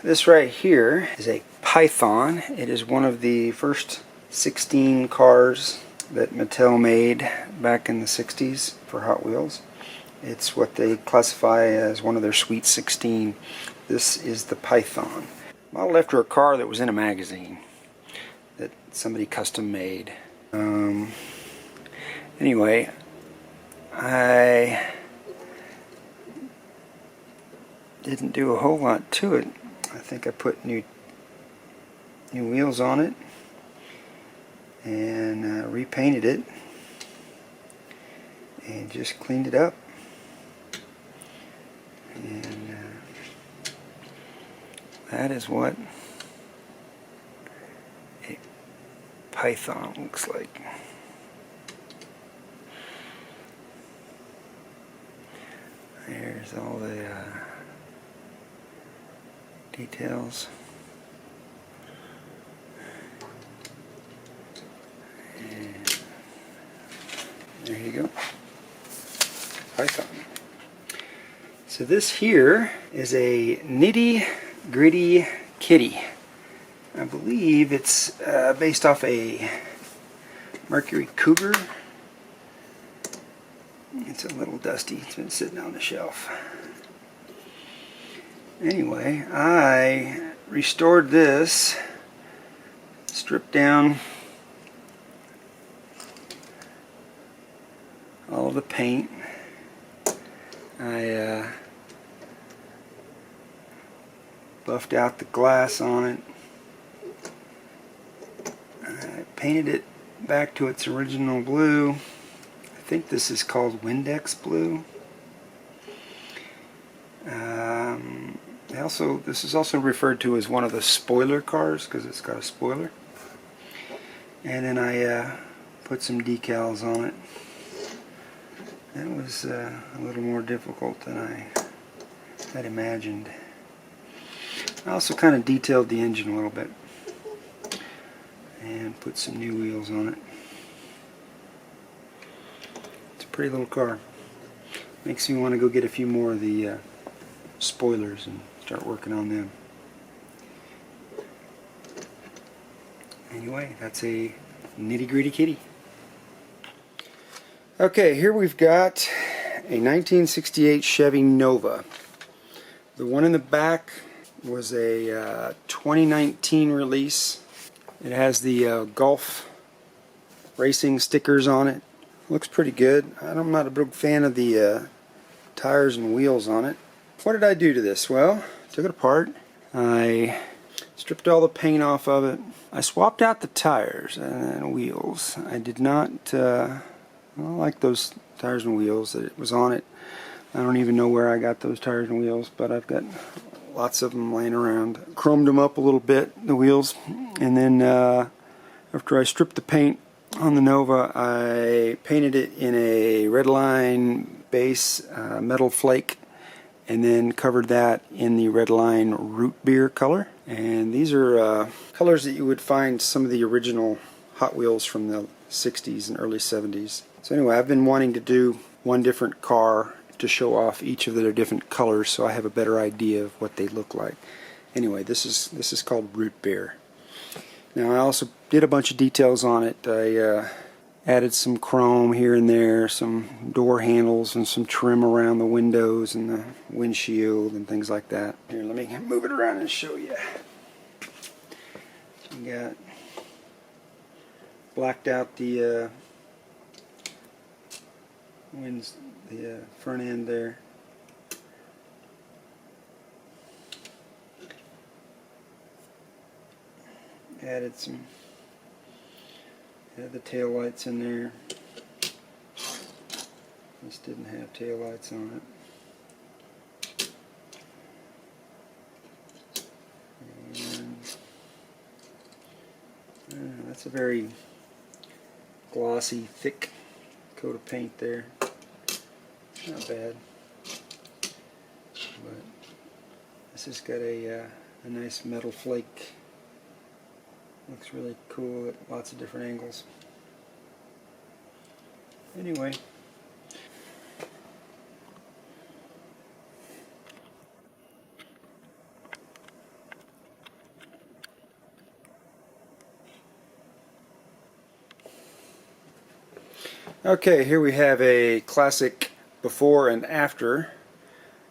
This right here is a Python. It is one of the first 16 cars that Mattel made back in the 60s for Hot Wheels. It's what they classify as one of their Sweet 16. This is the Python. Modeled after a car that was in a magazine that somebody custom made. Anyway, I didn't do a whole lot to it. I think I put new wheels on it and repainted it and just cleaned it up. And that is what a Python looks like. There's all the details. And there you go. Python. So this here is a Nitty Gritty Kitty. I believe it's based off a Mercury Cougar. It's a little dusty. It's been sitting on the shelf. Anyway, I restored this, stripped down all of the paint. I buffed out the glass on it. I painted it back to its original blue. I think this is called Windex blue. This is also referred to as one of the spoiler cars because it's got a spoiler. And then I put some decals on it. That was a little more difficult than I had imagined. I also kind of detailed the engine a little bit and put some new wheels on it. It's a pretty little car. Makes me want to go get a few more of the spoilers and start working on them. Anyway, that's a Nitty Gritty Kitty. Okay, here we've got a 1968 Chevy Nova. The one in the back was a 2019 release. It has the Golf racing stickers on it. Looks pretty good. I'm not a big fan of the tires and wheels on it. What did I do to this? Well, took it apart. I stripped all the paint off of it. I swapped out the tires and wheels. I did not like those tires and wheels that it was on it. I don't even know where I got those tires and wheels, but I've got lots of them laying around. Chromed them up a little bit, the wheels, and then after I stripped the paint on the Nova, I painted it in a Redline base metal flake, and then covered that in the Redline root beer color. And these are colors that you would find some of the original Hot Wheels from the 60s and early 70s. So anyway, I've been wanting to do one different car to show off each of their different colors so I have a better idea of what they look like. Anyway, this is called root beer. Now I also did a bunch of details on it. I added some chrome here and there, some door handles and some trim around the windows and the windshield and things like that. Here, let me move it around and show you. You got blacked out the front end there. Added the tail lights in there. This didn't have tail lights on it. And that's a very glossy, thick coat of paint there. Not bad. But this has got a nice metal flake. Looks really cool at lots of different angles. Anyway, Okay, here we have a classic before and after.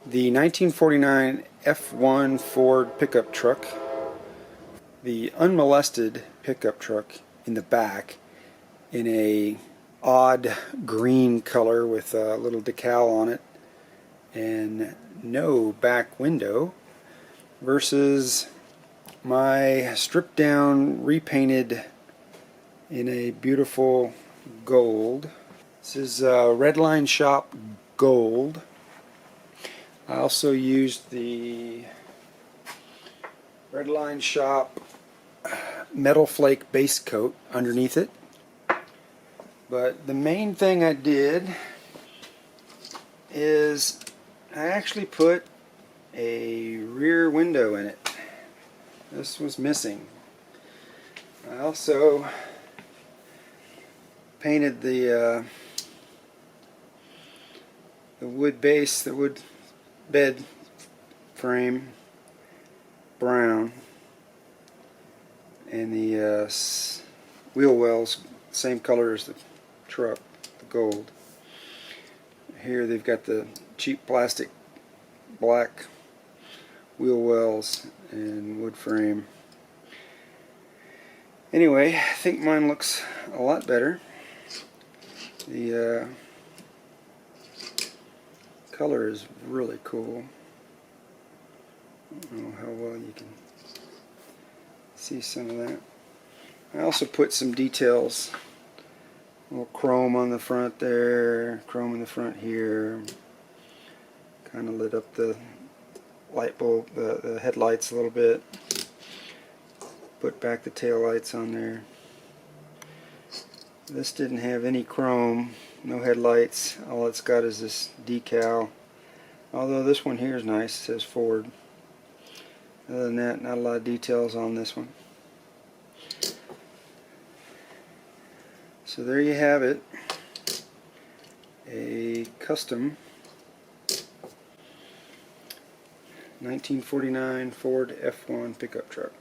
The 1949 F1 Ford pickup truck. The unmolested pickup truck in the back in a odd green color with a little decal on it and no back window, versus my stripped down, repainted in a beautiful gold. This is Redline Shop gold. I also used the Redline Shop metal flake base coat underneath it. But the main thing I did is I actually put a rear window in it. This was missing. I also painted the wood base, the wood bed frame brown, and the wheel wells same color as the truck, the gold. Here they've got the cheap plastic black wheel wells and wood frame. Anyway, I think mine looks a lot better. The color is really cool. I don't know how well you can see some of that. I also put some details, a little chrome on the front there, chrome in the front here. Kind of lit up the light bulb, the headlights a little bit. Put back the tail lights on there. This didn't have any chrome, no headlights. All it's got is this decal. Although this one here is nice, it says Ford. Other than that, not a lot of details on this one. So there you have it. A custom 1949 Ford F1 pickup truck.